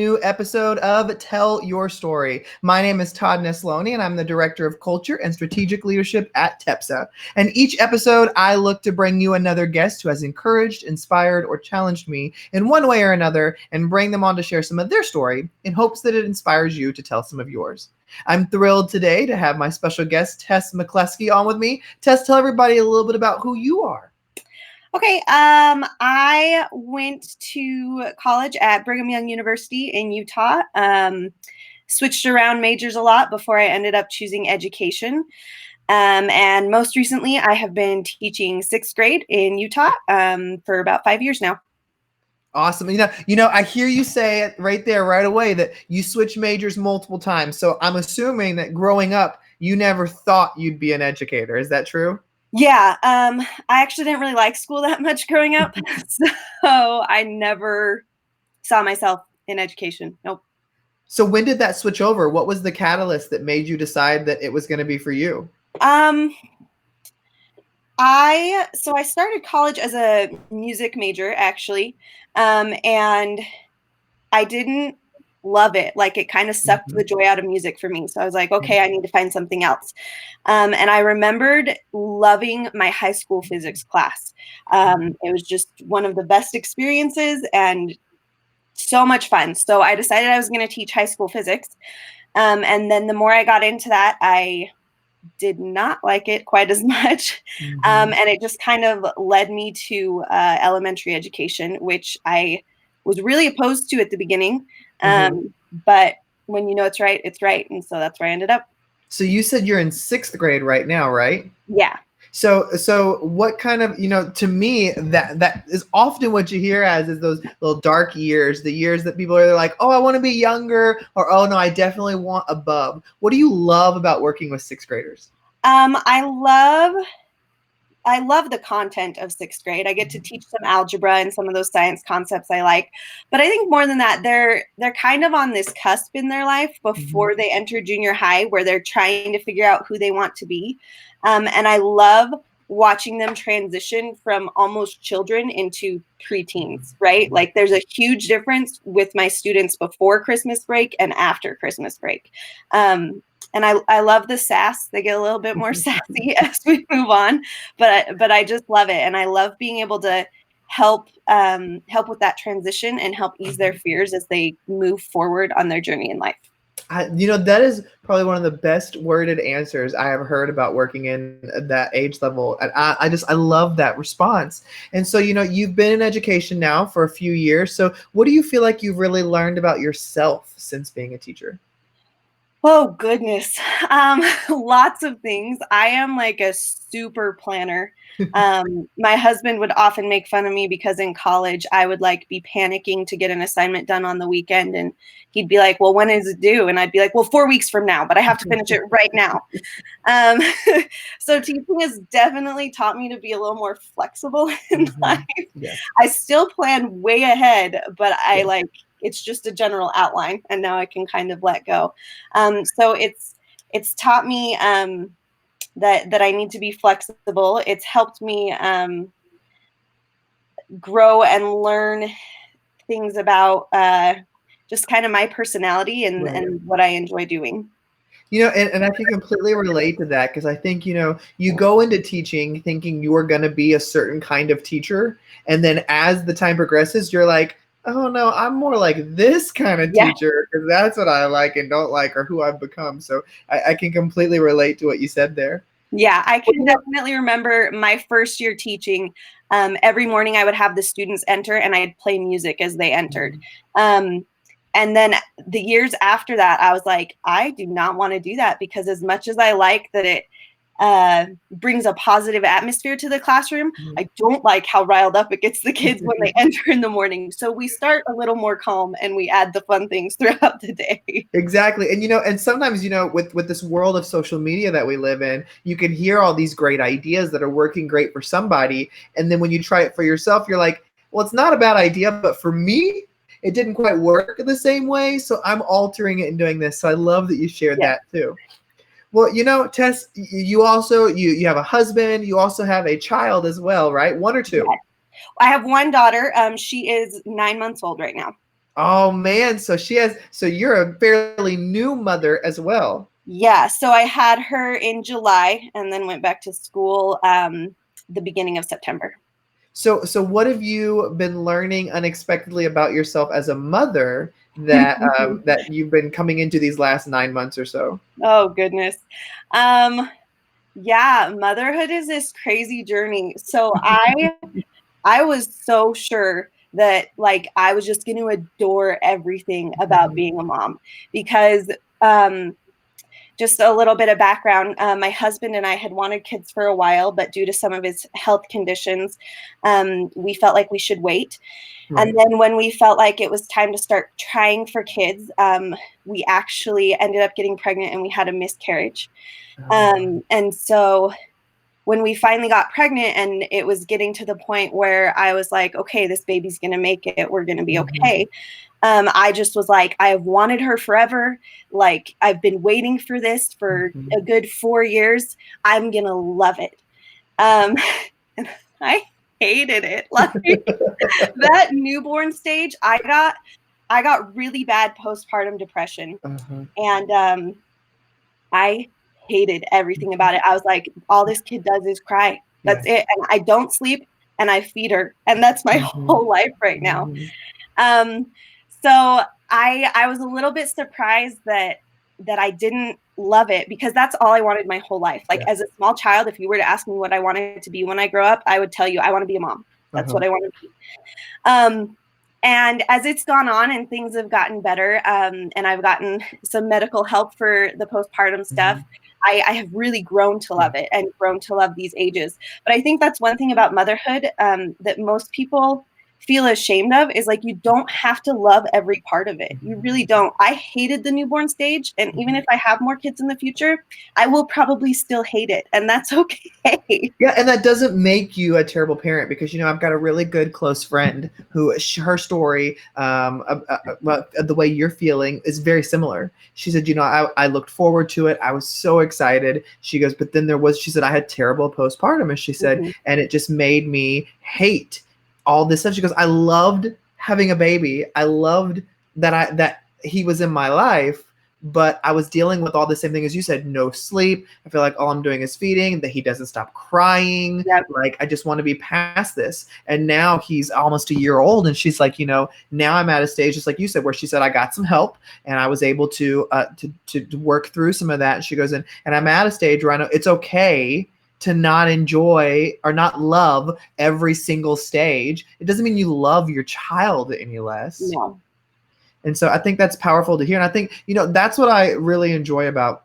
new episode of Tell Your Story. My name is Todd Nesloni, and I'm the Director of Culture and Strategic Leadership at TEPSA. And each episode, I look to bring you another guest who has encouraged, inspired, or challenged me in one way or another, and bring them on to share some of their story in hopes that it inspires you to tell some of yours. I'm thrilled today to have my special guest, Tess McCleskey, on with me. Tess, tell everybody a little bit about who you are. Okay, I went to college at Brigham Young University in Utah. Switched around majors a lot before I ended up choosing education. And most recently, I have been teaching sixth grade in Utah for about 5 years now. Awesome. I hear you say it right there, right away, that you switched majors multiple times. So I'm assuming that growing up, you never thought you'd be an educator. Is that true? Yeah, I actually didn't really like school that much growing up, so I never saw myself in education. Nope. So when did that switch over? What was the catalyst that made you decide that it was going to be for you? I started college as a music major, actually, and I didn't love it. Like, it kind of sucked the joy out of music for me. So I was like, okay, I need to find something else. And I remembered loving my high school physics class. It was just one of the best experiences and so much fun. So I decided I was going to teach high school physics. And then the more I got into that, I did not like it quite as much. And it just kind of led me to elementary education, which I was really opposed to at the beginning. But when you know it's right, it's right. And so that's where I ended up. So you said you're in sixth grade right now, right? Yeah. So what kind of, to me, that is often what you hear as is those little dark years, the years that people are like, oh, I want to be younger, or, oh no, I definitely want above. What do you love about working with sixth graders? I love the content of sixth grade. I get to teach some algebra and some of those science concepts I like. But I think more than that, they're kind of on this cusp in their life before they enter junior high, where they're trying to figure out who they want to be. And I love watching them transition from almost children into preteens, right? Like, there's a huge difference with my students before Christmas break and after Christmas break. And I love the sass. They get a little bit more sassy as we move on, but I just love it. And I love being able to help with that transition and help ease their fears as they move forward on their journey in life. That is probably one of the best worded answers I have heard about working in that age level. And I love that response. And so, you've been in education now for a few years. So what do you feel like you've really learned about yourself since being a teacher? Oh, goodness. Lots of things. I am like a super planner. My husband would often make fun of me because in college I would be panicking to get an assignment done on the weekend. And he'd be like, well, when is it due? And I'd be like, well, 4 weeks from now, but I have to finish it right now. So teaching has definitely taught me to be a little more flexible in life. Yeah. I still plan way ahead, but it's just a general outline, and now I can kind of let go. So it's taught me that I need to be flexible. It's helped me grow and learn things about just kind of my personality and what I enjoy doing. And I can completely relate to that, because I think, you go into teaching thinking you're going to be a certain kind of teacher. And then as the time progresses, you're like, oh no, I'm more like this kind of teacher, because that's what I like and don't like, or who I've become. So I can completely relate to what you said there. Yeah, I can definitely remember my first year teaching. Every morning I would have the students enter and I'd play music as they entered. And then the years after that, I was like, I do not want to do that, because as much as I like that it brings a positive atmosphere to the classroom, I don't like how riled up it gets the kids when they enter in the morning. So we start a little more calm and we add the fun things throughout the day. Exactly. And, and sometimes, with this world of social media that we live in, you can hear all these great ideas that are working great for somebody. And then when you try it for yourself, you're like, well, it's not a bad idea, but for me, it didn't quite work the same way. So I'm altering it and doing this. So I love that you shared that too. Well, Tess, you also, you have a husband, you also have a child as well, right? 1 or 2? Yes. I have one daughter. She is 9 months old right now. Oh man, so you're a fairly new mother as well. Yeah, so I had her in July and then went back to school the beginning of September. So what have you been learning unexpectedly about yourself as a mother that that you've been coming into these last 9 months or so? Oh goodness. Um, yeah, motherhood is this crazy journey. So I was so sure that like I was just going to adore everything about Mhm. being a mom because just a little bit of background. My husband and I had wanted kids for a while, but due to some of his health conditions, we felt like we should wait. And Right. then when we felt like it was time to start trying for kids, we actually ended up getting pregnant and we had a miscarriage. Oh wow. And so when we finally got pregnant and it was getting to the point where I was like, okay, this baby's going to make it, we're going to be Mhm. okay. I just was like, I have wanted her forever. Like, I've been waiting for this for Mhm. a good 4 years. I'm going to love it. Um, and I hated it. Like, that newborn stage, I got really bad postpartum depression. Uh-huh. And I hated everything about it. I was like, all this kid does is cry. That's Yes. it. And I don't sleep and I feed her. And that's my Mhm. whole life right now. Mhm. Um, so I was a little bit surprised that I didn't love it because that's all I wanted my whole life. Like Yeah. as a small child, if you were to ask me what I wanted to be when I grow up, I would tell you I want to be a mom. That's Uh-huh. what I want to be. Um, and as it's gone on and things have gotten better, and I've gotten some medical help for the postpartum stuff, Mhm. I have really grown to love Yeah. it and grown to love these ages. But I think that's one thing about motherhood that most people feel ashamed of is like you don't have to love every part of it. You Mhm. really don't. I hated the newborn stage, and even Mhm. if I have more kids in the future, I will probably still hate it, and that's okay. Yeah, and that doesn't make you a terrible parent because I've got a really good close friend who her story, well, the way you're feeling is very similar. She said, I looked forward to it. I was so excited. She goes, but then she said, I had terrible postpartum, and she said, Mhm. and it just made me hate all this stuff. She goes, I loved having a baby. I loved that he was in my life, but I was dealing with all the same thing as you said, no sleep. I feel like all I'm doing is feeding, that he doesn't stop crying. Yep. Like, I just want to be past this. And now he's almost a year old. And she's like, now I'm at a stage, just like you said, where she said, I got some help and I was able to work through some of that. And she goes in, and I'm at a stage where I know it's okay to not enjoy or not love every single stage. It doesn't mean you love your child any less. No. And so I think that's powerful to hear. And I think, that's what I really enjoy about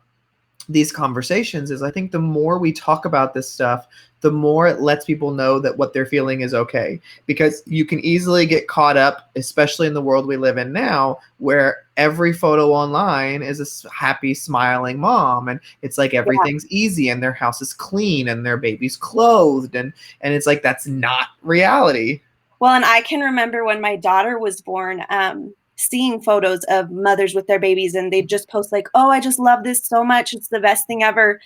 these conversations is I think the more we talk about this stuff, the more it lets people know that what they're feeling is okay. Because you can easily get caught up, especially in the world we live in now, where every photo online is a happy, smiling mom. And it's like Yeah. everything's easy and their house is clean and their baby's clothed. And it's like, that's not reality. Well, and I can remember when my daughter was born, seeing photos of mothers with their babies, and they'd just post like, "Oh, I just love this so much. It's the best thing ever."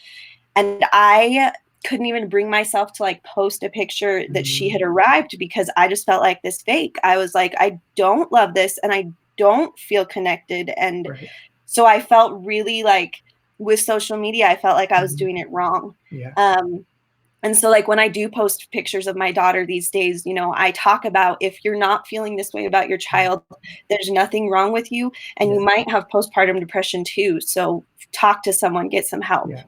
And I couldn't even bring myself to like post a picture that she Mm, had arrived because I just felt like this fake. I was like, I don't love this and I don't feel connected. And right. so I felt really like with social media, I felt like I was Mhm. doing it wrong. Yeah. Um, and so, like, when I do post pictures of my daughter these days, I talk about if you're not feeling this way about your child, there's nothing wrong with you. And Yeah. you might have postpartum depression too. So, talk to someone, get some help. Yeah.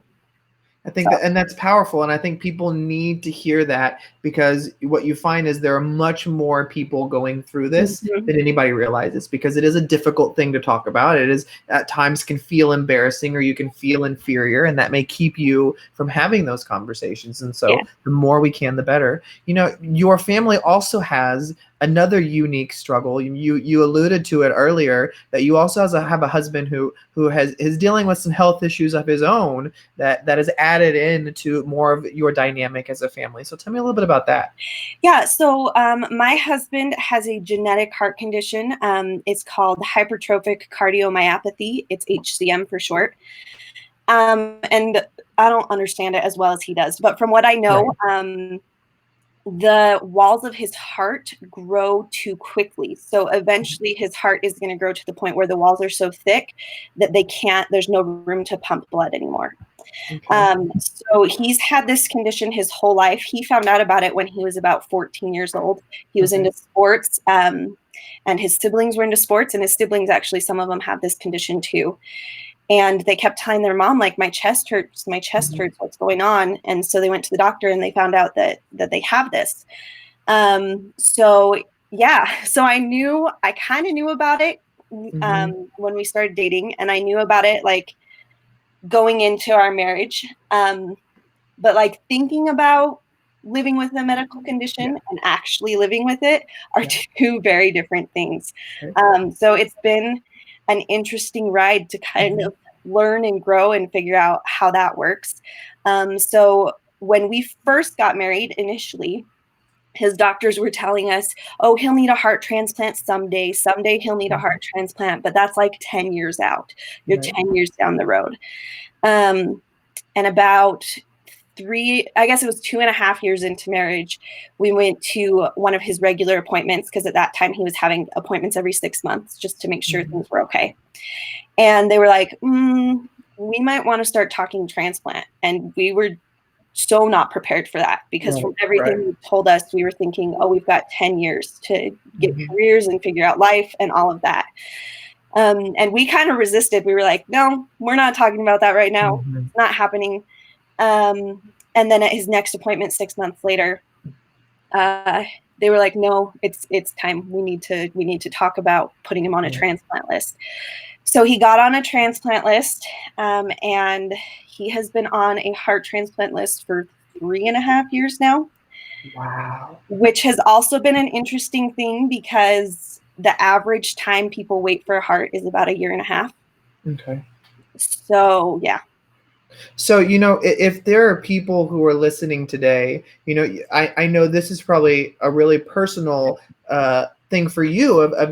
I think So, that, and that's powerful. And I think people need to hear that because what you find is there are much more people going through this mhm. than anybody realizes because it is a difficult thing to talk about. It is at times can feel embarrassing or you can feel inferior, and that may keep you from having those conversations. And Yeah. so the more we can, the better. Your family also has another unique struggle. You alluded to it earlier that you also have a husband who is dealing with some health issues of his own that is added into more of your dynamic as a family. So tell me a little bit about that. Yeah. So, my husband has a genetic heart condition. It's called hypertrophic cardiomyopathy. It's HCM for short. And I don't understand it as well as he does. But from what I know, Right. the walls of his heart grow too quickly. So eventually his heart is going to grow to the point where the walls are so thick that there's no room to pump blood anymore. Okay. So he's had this condition his whole life. He found out about it when he was about 14 years old. He was into sports, and his siblings were into sports, and his siblings, actually, some of them have this condition too. And they kept telling their mom, like, my chest hurts, what's going on? And so they went to the doctor and they found out that they have this. So I kind of knew about it when we started dating, and I knew about it like going into our marriage. But like thinking about living with a medical condition and actually living with it are two very different things. So it's been an interesting ride to kind of learn and grow and figure out how that works. So when we first got married initially, his doctors were telling us, oh, he'll need a heart transplant someday. Someday he'll need a heart transplant, but that's like 10 years out. You're 10 years down the road. And about I guess it was 2.5 years into marriage, we went to one of his regular appointments, because at that time he was having appointments every 6 months just to make sure things were okay. And they were like, we might want to start talking transplant. And we were so not prepared for that, because from everything you told us, we were thinking, oh, we've got 10 years to get careers and figure out life and all of that. And we kind of resisted. We were like, no, we're not talking about that right now. It's not happening. And then at his next appointment 6 months later, they were like, no, it's time. We need to talk about putting him on a transplant list. So he got on a transplant list, and he has been on a heart transplant list for 3.5 years now. Wow. Which has also been an interesting thing, because the average time people wait for a heart is about 1.5 years. Okay. So, yeah. So, if there are people who are listening today, I know this is probably a really personal thing for you of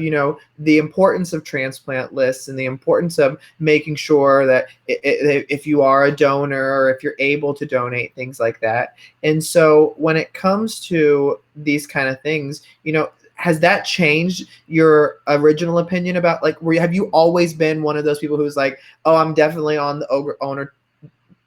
the importance of transplant lists and the importance of making sure that if you are a donor or if you're able to donate, things like that. And so when it comes to these kind of things, has that changed your original opinion about, like, have you always been one of those people who's like, oh, I'm definitely on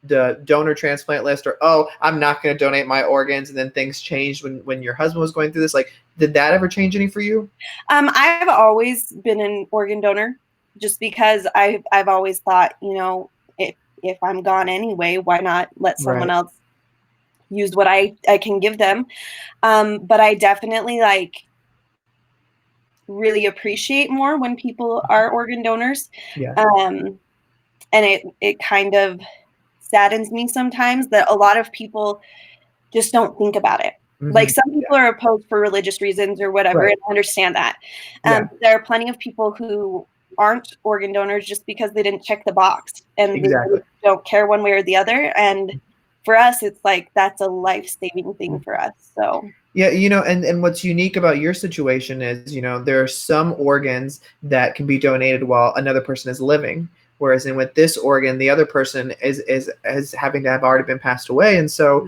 the donor transplant list, or, oh, I'm not going to donate my organs, and then things changed when your husband was going through this? Like, did that ever change anything for you? I've always been an organ donor, just because I've always thought, if I'm gone anyway, why not let someone else use what I can give them? But I definitely really appreciate more when people are organ donors. And it kind of saddens me sometimes that a lot of people just don't think about it. Like, some people are opposed for religious reasons or whatever, and I understand that. There are plenty of people who aren't organ donors just because they didn't check the box, and they don't care one way or the other. And for us, it's like, that's a life-saving thing for us. So yeah, and what's unique about your situation is, there are some organs that can be donated while another person is living. Whereas with this organ, the other person is having to have already been passed away. And so,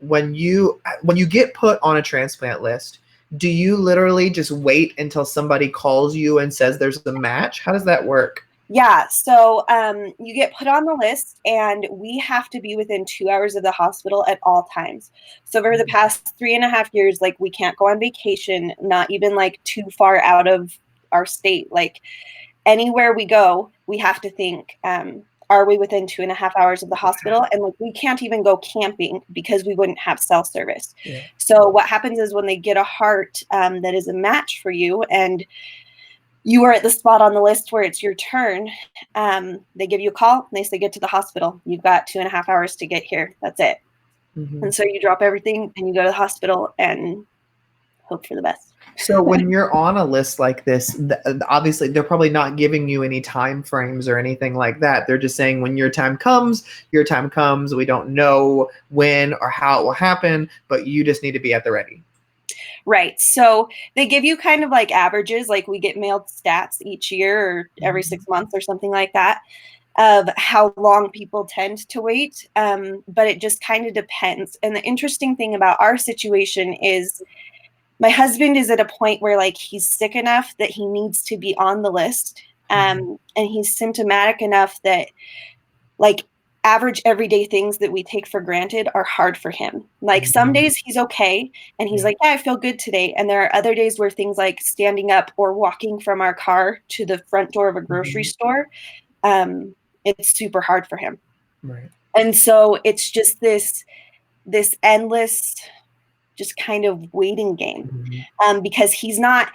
when you get put on a transplant list, do you literally just wait until somebody calls you and says there's a match? How does that work? Yeah, so you get put on the list, and we have to be within 2 hours of the hospital at all times. So for the past 3.5 years, like, we can't go on vacation, not even like too far out of our state. Like, anywhere we go, we have to think, are we within 2.5 hours of the hospital? And like, we can't even go camping because we wouldn't have cell service. So what happens is, when they get a heart that is a match for you, and you are at the spot on the list where it's your turn, they give you a call and they say, get to the hospital. You've got 2.5 hours to get here. That's it. And so you drop everything and you go to the hospital and hope for the best. So when you're on a list like this, obviously they're probably not giving you any time frames or anything like that. They're just saying, when your time comes, your time comes. We don't know when or how it will happen, but you just need to be at the ready. Right. So they give you kind of like averages, like we get mailed stats each year or every 6 months or something like that. of how long people tend to wait, but it just kind of depends. And the interesting thing about our situation is my husband is at a point where like he's sick enough that he needs to be on the list, and he's symptomatic enough that like average everyday things that we take for granted are hard for him. Like some days he's okay and he's like, yeah, I feel good today. And there are other days where things like standing up or walking from our car to the front door of a grocery store, it's super hard for him. Right. And so it's just this endless, just kind of waiting game, because he's not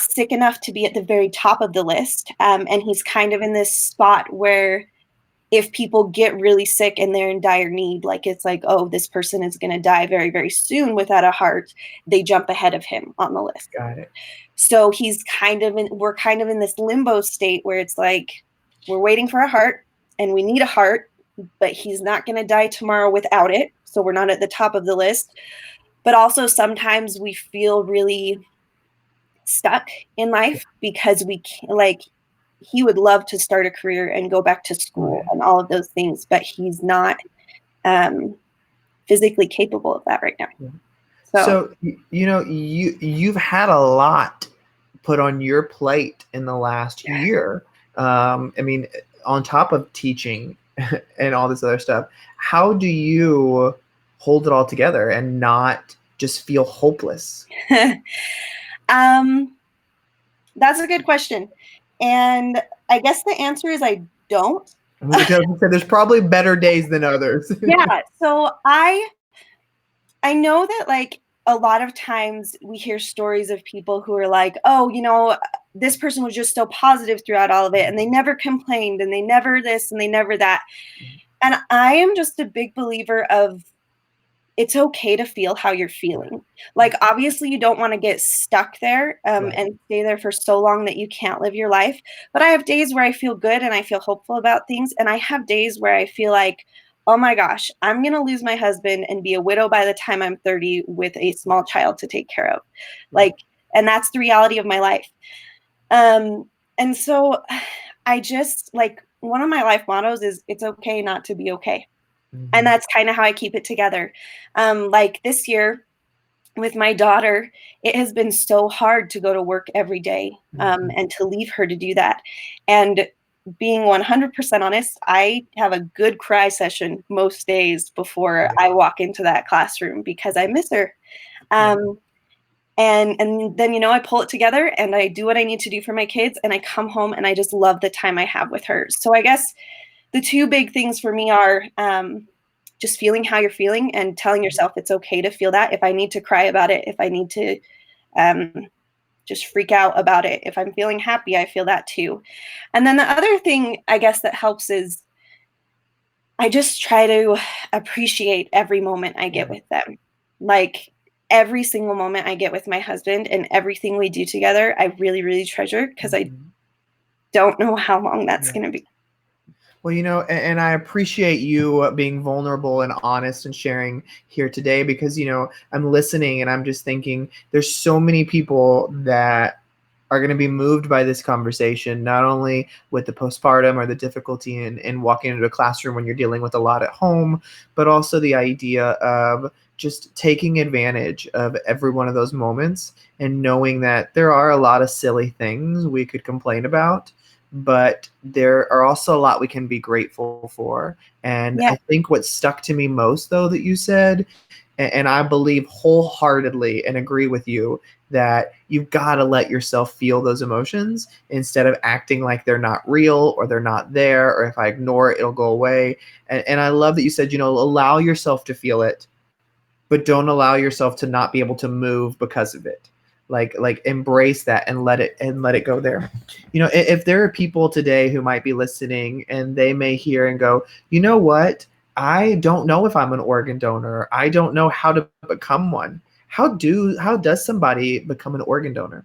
sick enough to be at the very top of the list, and he's kind of in this spot where if people get really sick and they're in dire need, like it's like, oh, this person is going to die very, very soon without a heart, they jump ahead of him on the list. Got it. So we're kind of in this limbo state where it's like, we're waiting for a heart and we need a heart, but he's not going to die tomorrow without it. So we're not at the top of the list. But also sometimes we feel really stuck in life because we can't, like, he would love to start a career and go back to school and all of those things, but he's not physically capable of that right now. So you know, you've had a lot put on your plate in the last year. I mean, on top of teaching and all this other stuff, how do you hold it all together and not just feel hopeless? That's a good question. And I guess the answer is I don't. Because there's probably better days than others. Yeah. So I know that like a lot of times we hear stories of people who are like, oh, you know, this person was just so positive throughout all of it and they never complained and they never this and they never that. And I am just a big believer of it's okay to feel how you're feeling. Like, obviously you don't want to get stuck there and stay there for so long that you can't live your life. But I have days where I feel good and I feel hopeful about things. And I have days where I feel like, oh my gosh, I'm going to lose my husband and be a widow by the time I'm 30 with a small child to take care of. Like, and that's the reality of my life. And so I just like, one of my life mottos is it's okay not to be okay. And that's kind of how I keep it together. Like this year with my daughter, it has been so hard to go to work every day and to leave her to do that. And being 100% honest, I have a good cry session most days before I walk into that classroom because I miss her. And then, you know, I pull it together and I do what I need to do for my kids and I come home and I just love the time I have with her. So I guess the two big things for me are just feeling how you're feeling and telling yourself it's okay to feel that. If I need to cry about it, if I need to just freak out about it, if I'm feeling happy, I feel that too. And then the other thing I guess that helps is I just try to appreciate every moment I get with them. Like every single moment I get with my husband and everything we do together, I really, really treasure because I don't know how long that's going to be. Well, you know, and I appreciate you being vulnerable and honest and sharing here today because, you know, I'm listening and I'm just thinking there's so many people that are going to be moved by this conversation, not only with the postpartum or the difficulty in walking into a classroom when you're dealing with a lot at home, but also the idea of just taking advantage of every one of those moments and knowing that there are a lot of silly things we could complain about, but there are also a lot we can be grateful for. And I think what stuck to me most, though, that you said, and I believe wholeheartedly and agree with you, that you've got to let yourself feel those emotions instead of acting like they're not real or they're not there, or if I ignore it, it'll go away. And I love that you said, you know, allow yourself to feel it, but don't allow yourself to not be able to move because of it. Like embrace that and let it go there. You know, if there are people today who might be listening and they may hear and go, you know what? I don't know if I'm an organ donor. I don't know how to become one. How does somebody become an organ donor?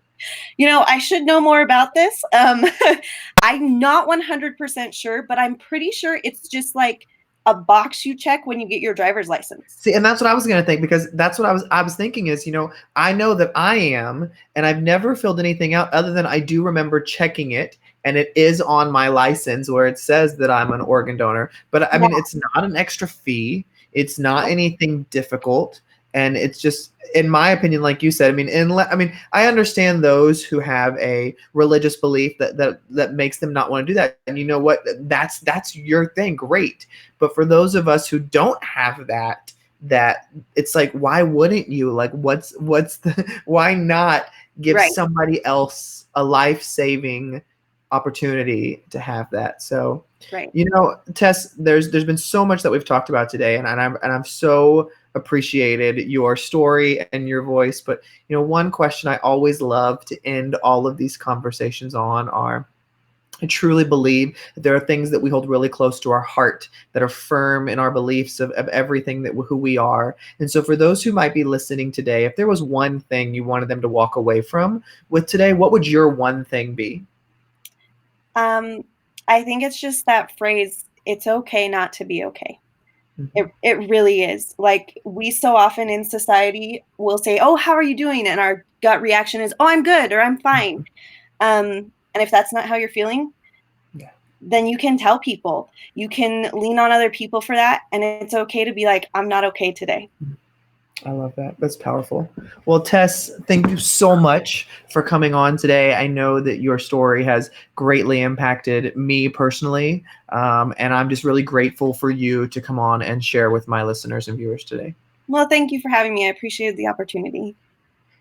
You know, I should know more about this. I'm not 100% sure, but I'm pretty sure it's just like a box you check when you get your driver's license. See, and that's what I was going to think, because that's what I was thinking is, I know that I am, and I've never filled anything out other than I do remember checking it, and it is on my license where it says that I'm an organ donor. But I mean, it's not an extra fee. It's not anything difficult. And it's just, in my opinion, like you said, I understand those who have a religious belief that makes them not want to do that. And you know what? That's your thing. Great. But for those of us who don't have that it's like, why wouldn't you? Like, what's why not give somebody else a life-saving opportunity to have that? So, Tess, there's been so much that we've talked about today, and I'm so appreciated your story and your voice. But one question I always love to end all of these conversations on are, I truly believe that there are things that we hold really close to our heart that are firm in our beliefs of everything who we are. And so for those who might be listening today, if there was one thing you wanted them to walk away from with today, what would your one thing be? I think it's just that phrase, it's okay not to be okay. It really is. Like, we so often in society will say, oh, how are you doing? And our gut reaction is, oh, I'm good, or I'm fine. And if that's not how you're feeling, then you can tell people. You can lean on other people for that. And it's okay to be like, I'm not okay today. I love that. That's powerful. Well, Tess, thank you so much for coming on today. I know that your story has greatly impacted me personally, and I'm just really grateful for you to come on and share with my listeners and viewers today. Well, thank you for having me. I appreciated the opportunity.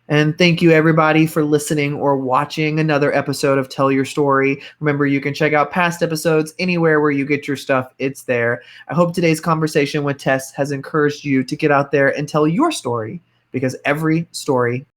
And thank you, everybody, for listening or watching another episode of Tell Your Story. Remember, you can check out past episodes anywhere where you get your stuff. It's there. I hope today's conversation with Tess has encouraged you to get out there and tell your story, because every story